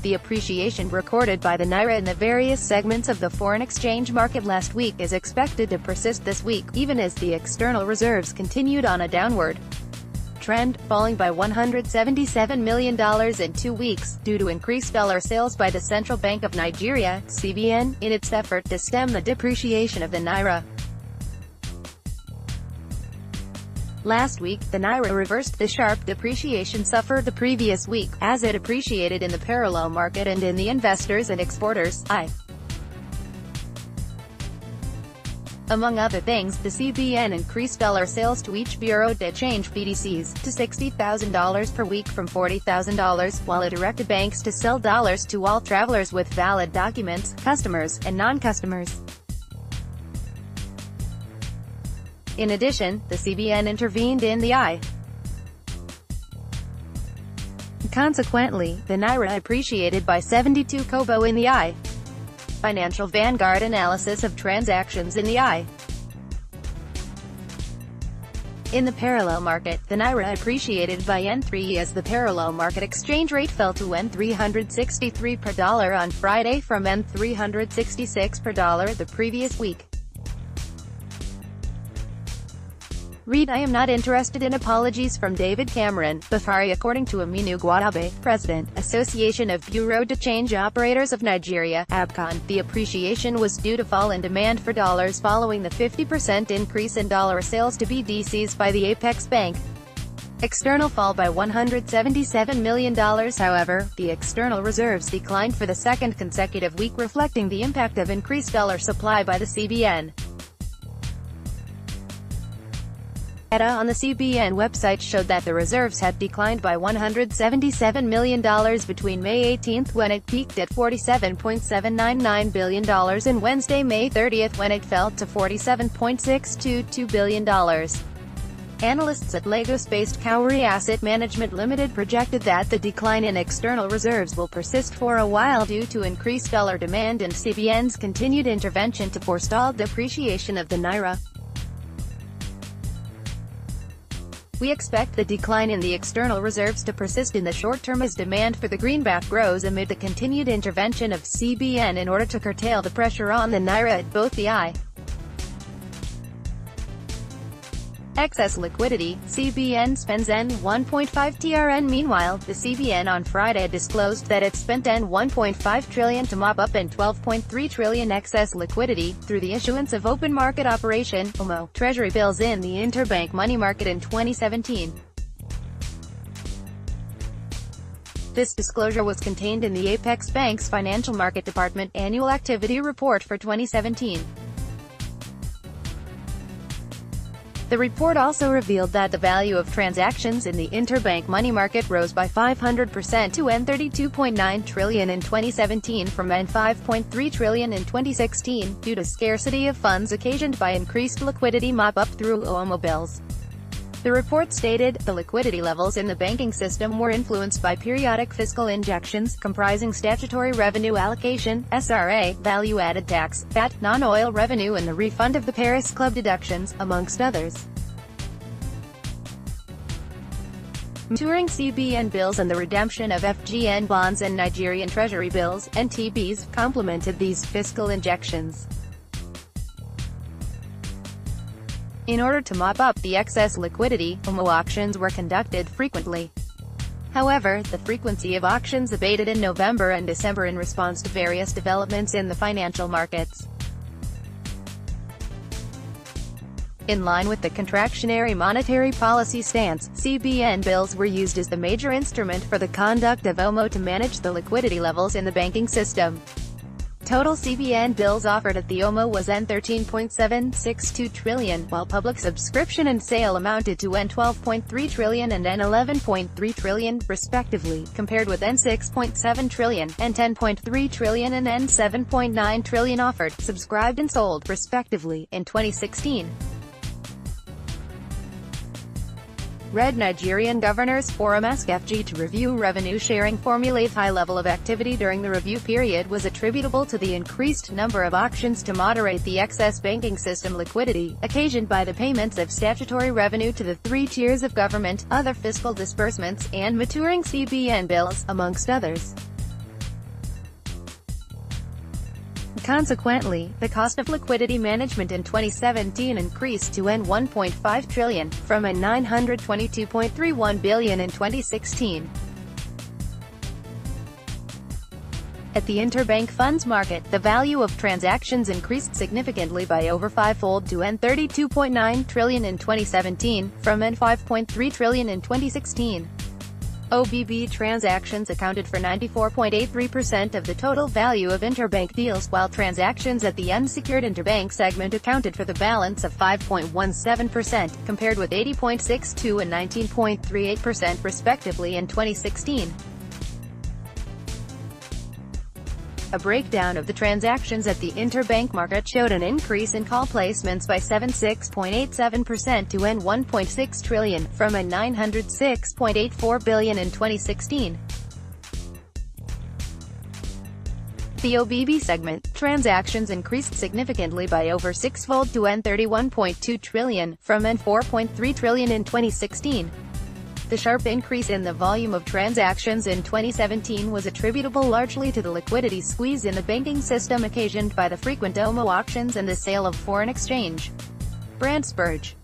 The appreciation recorded by the naira in the various segments of the foreign exchange market last week is expected to persist this week, even as the external reserves continued on a downward trend, falling by $177 million in 2 weeks, due to increased dollar sales by the Central Bank of Nigeria, CBN, in its effort to stem the depreciation of the naira. Last week, the naira reversed the sharp depreciation suffered the previous week, as it appreciated in the parallel market and in the investors and exporters. Among other things, the CBN increased dollar sales to each Bureau de Change BDCs to $60,000 per week from $40,000, while it directed banks to sell dollars to all travelers with valid documents, customers, and non-customers. In addition, the CBN intervened in the I. Consequently, the naira appreciated by 72 kobo in the I. Financial Vanguard analysis of transactions in the I. In the parallel market, the naira appreciated by N3 as the parallel market exchange rate fell to N363 per dollar on Friday from N366 per dollar the previous week. Read I am not interested in apologies from David Cameron, Bafari. According to Aminu Gwadabe, President, Association of Bureau de Change Operators of Nigeria, ABCON, the appreciation was due to fall in demand for dollars following the 50% increase in dollar sales to BDCs by the Apex Bank. External fall by $177 million. However, the external reserves declined for the second consecutive week, reflecting the impact of increased dollar supply by the CBN. Data on the CBN website showed that the reserves had declined by $177 million between May 18 when it peaked at $47.799 billion and Wednesday, May 30, when it fell to $47.622 billion. Analysts at Lagos-based Cowrie Asset Management Limited projected that the decline in external reserves will persist for a while due to increased dollar demand and CBN's continued intervention to forestall depreciation of the naira. We expect the decline in the external reserves to persist in the short term as demand for the greenback grows amid the continued intervention of CBN in order to curtail the pressure on the naira at both the I. Excess liquidity, CBN spends N1.5 TRN. Meanwhile, the CBN on Friday disclosed that it spent N1.5 trillion to mop up N12.3 trillion excess liquidity, through the issuance of open market operation (OMO) treasury bills in the interbank money market in 2017. This disclosure was contained in the Apex Bank's Financial Market Department Annual Activity Report for 2017. The report also revealed that the value of transactions in the interbank money market rose by 500% to N32.9 trillion in 2017 from N5.3 trillion in 2016, due to scarcity of funds occasioned by increased liquidity mop-up through OMO bills. The report stated, the liquidity levels in the banking system were influenced by periodic fiscal injections, comprising statutory revenue allocation, SRA, value-added tax, VAT, non-oil revenue and the refund of the Paris Club deductions, amongst others. Maturing CBN bills and the redemption of FGN bonds and Nigerian Treasury bills, NTBs, complemented these fiscal injections. In order to mop up the excess liquidity, OMO auctions were conducted frequently. However, the frequency of auctions abated in November and December in response to various developments in the financial markets. In line with the contractionary monetary policy stance, CBN bills were used as the major instrument for the conduct of OMO to manage the liquidity levels in the banking system. Total CBN bills offered at the OMO was N13.762 trillion, while public subscription and sale amounted to N12.3 trillion and N11.3 trillion, respectively, compared with N6.7 trillion, N10.3 trillion and N7.9 trillion offered, subscribed and sold, respectively, in 2016. Red Nigerian Governors Forum asked FG to review revenue sharing formulae. High level of activity during the review period was attributable to the increased number of auctions to moderate the excess banking system liquidity, occasioned by the payments of statutory revenue to the three tiers of government, other fiscal disbursements, and maturing CBN bills, amongst others. Consequently, the cost of liquidity management in 2017 increased to N$1.5 trillion, from N$922.31 billion in 2016. At the interbank funds market, the value of transactions increased significantly by over fivefold to N$32.9 trillion in 2017, from N$5.3 trillion in 2016. OBB transactions accounted for 94.83% of the total value of interbank deals, while transactions at the unsecured interbank segment accounted for the balance of 5.17%, compared with 80.62% and 19.38% respectively in 2016. A breakdown of the transactions at the interbank market showed an increase in call placements by 76.87% to N$1.6 trillion, from N$906.84 billion in 2016. The OBB segment, transactions increased significantly by over sixfold to N$31.2 trillion, from N$4.3 trillion in 2016. The sharp increase in the volume of transactions in 2017 was attributable largely to the liquidity squeeze in the banking system occasioned by the frequent OMO auctions and the sale of foreign exchange. Brand Spurge.